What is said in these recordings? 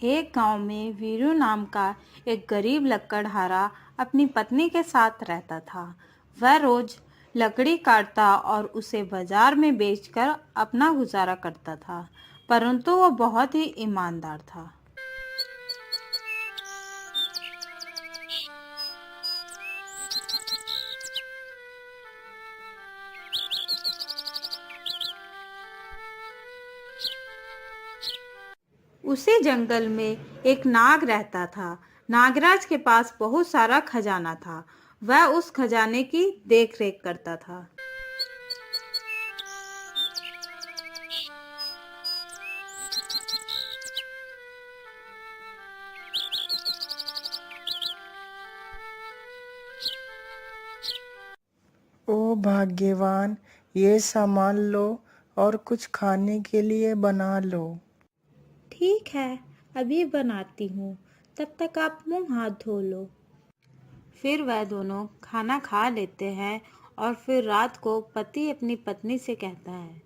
एक गांव में वीरू नाम का एक गरीब लकड़हारा अपनी पत्नी के साथ रहता था। वह रोज लकड़ी काटता और उसे बाजार में बेचकर अपना गुजारा करता था, परंतु वह बहुत ही ईमानदार था। उसी जंगल में एक नाग रहता था। नागराज के पास बहुत सारा खजाना था। वह उस खजाने की देखरेख करता था। ओ भाग्यवान, ये सामान लो और कुछ खाने के लिए बना लो। ठीक है, अभी बनाती हूँ, तब तक आप मुंह हाथ धो लो। फिर वह दोनों खाना खा लेते हैं और फिर रात को पति अपनी पत्नी से कहता है,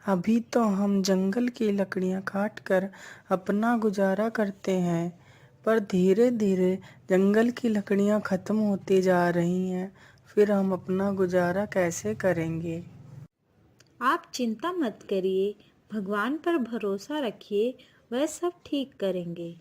अभी तो हम जंगल की लकड़ियां काट कर अपना गुजारा करते हैं, पर धीरे धीरे जंगल की लकड़ियां खत्म होती जा रही हैं। फिर हम अपना गुजारा कैसे करेंगे? आप चिंता मत करिए, भगवान पर भरोसा रखिए, वह सब ठीक करेंगे।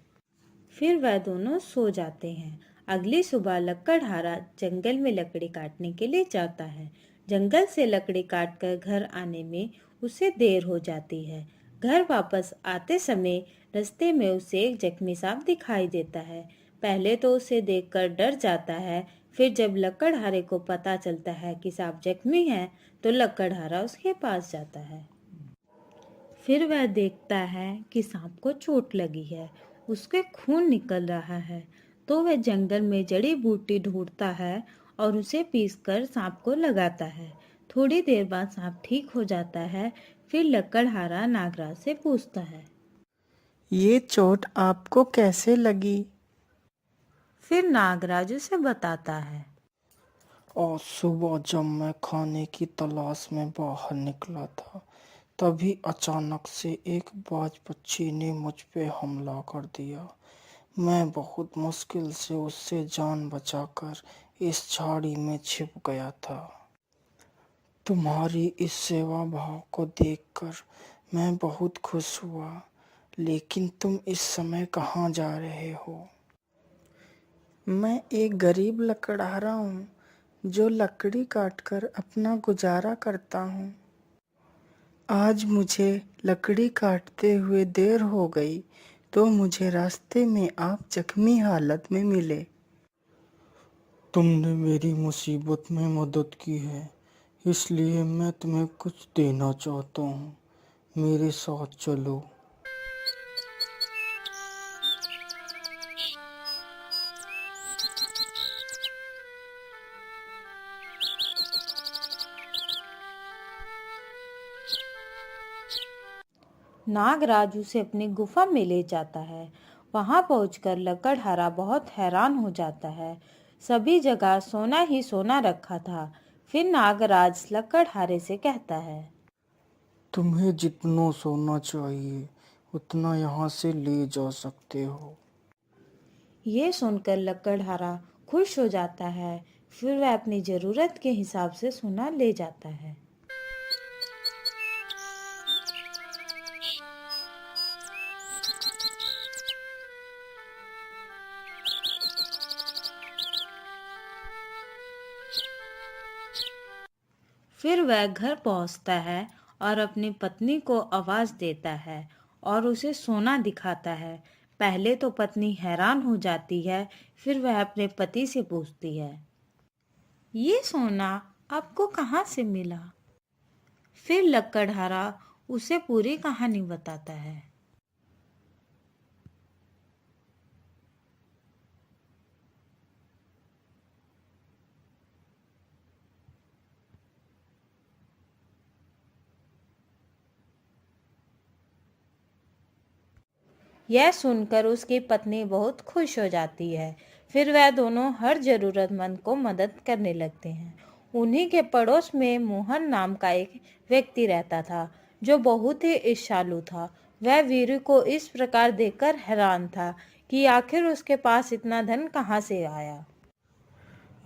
फिर वह दोनों सो जाते हैं। अगली सुबह लकड़हारा जंगल में लकड़ी काटने के लिए जाता है। जंगल से लकड़ी काटकर घर आने में उसे देर हो जाती है। घर वापस आते समय रास्ते में उसे एक जख्मी सांप दिखाई देता है। पहले तो उसे देखकर डर जाता है, फिर जब लकड़हारे को पता चलता है कि सांप जख्मी है, तो लकड़हारा उसके पास जाता है। फिर वह देखता है कि सांप को चोट लगी है, उसके खून निकल रहा है। तो वह जंगल में जड़ी बूटी ढूंढता है और उसे पीसकर सांप को लगाता है। थोड़ी देर बाद सांप ठीक हो जाता है। फिर लकड़हारा नागराज से पूछता है, ये चोट आपको कैसे लगी? फिर नागराज उसे बताता है। और सुबह जब मैं खाने की तलाश में बाहर निकला था, तभी अचानक से एक बाज पक्षी ने मुझ पे हमला कर दिया। मैं बहुत मुश्किल से उससे जान बचाकर इस झाड़ी में छिप गया था। तुम्हारी इस सेवा भाव को देखकर मैं बहुत खुश हुआ, लेकिन तुम इस समय कहाँ जा रहे हो? मैं एक गरीब लकड़हारा हूँ, जो लकड़ी काटकर अपना गुजारा करता हूँ। आज मुझे लकड़ी काटते हुए देर हो गई, तो मुझे रास्ते में आप जख्मी हालत में मिले। तुमने मेरी मुसीबत में मदद की है, इसलिए मैं तुम्हें कुछ देना चाहता हूँ। मेरे साथ चलो। नागराज उसे अपनी गुफा में ले जाता है। वहां पहुंचकर लकड़हारा बहुत हैरान हो जाता है। सभी जगह सोना ही सोना रखा था। फिर नागराज लकड़हारे से कहता है, तुम्हें जितना सोना चाहिए उतना यहाँ से ले जा सकते हो। ये सुनकर लकड़हारा खुश हो जाता है। फिर वह अपनी जरूरत के हिसाब से सोना ले जाता है। फिर वह घर पहुंचता है और अपनी पत्नी को आवाज देता है और उसे सोना दिखाता है। पहले तो पत्नी हैरान हो जाती है, फिर वह अपने पति से पूछती है, ये सोना आपको कहाँ से मिला? फिर लकड़हारा उसे पूरी कहानी बताता है। यह सुनकर उसकी पत्नी बहुत खुश हो जाती है। फिर वह दोनों हर जरूरतमंद को मदद करने लगते हैं। उन्हीं के पड़ोस में मोहन नाम का एक व्यक्ति रहता था, जो बहुत ही ईर्ष्यालु था। वह वीरू को इस प्रकार देखकर हैरान था कि आखिर उसके पास इतना धन कहाँ से आया।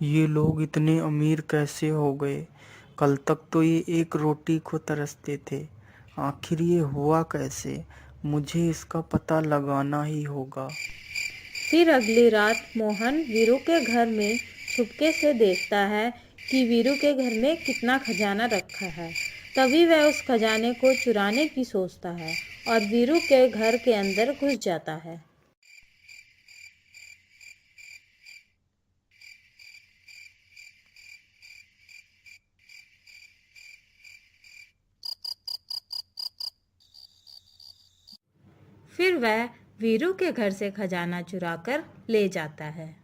ये लोग इतने अमीर कैसे हो गए? कल तक तो ये एक रोटी को तरसते थे। आखिर ये हुआ कैसे? मुझे इसका पता लगाना ही होगा। फिर अगली रात मोहन वीरू के घर में छुपके से देखता है कि वीरू के घर में कितना खजाना रखा है। तभी वह उस खजाने को चुराने की सोचता है और वीरू के घर के अंदर घुस जाता है। फिर वह वीरू के घर से खजाना चुराकर ले जाता है।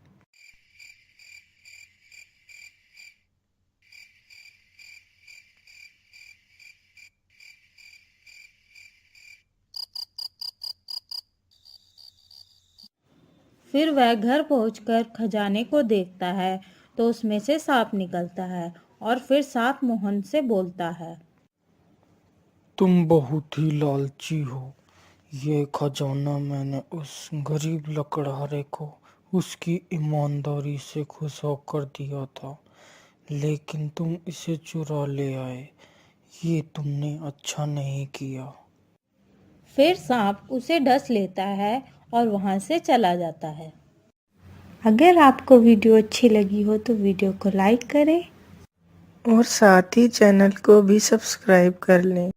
फिर वह घर पहुंचकर खजाने को देखता है तो उसमें से सांप निकलता है और फिर सांप मोहन से बोलता है। तुम बहुत ही लालची हो। ये खजाना मैंने उस गरीब लकड़हारे को उसकी ईमानदारी से खुश होकर दिया था, लेकिन तुम इसे चुरा ले आए। ये तुमने अच्छा नहीं किया। फिर सांप उसे डस लेता है और वहां से चला जाता है। अगर आपको वीडियो अच्छी लगी हो तो वीडियो को लाइक करें और साथ ही चैनल को भी सब्सक्राइब कर लें।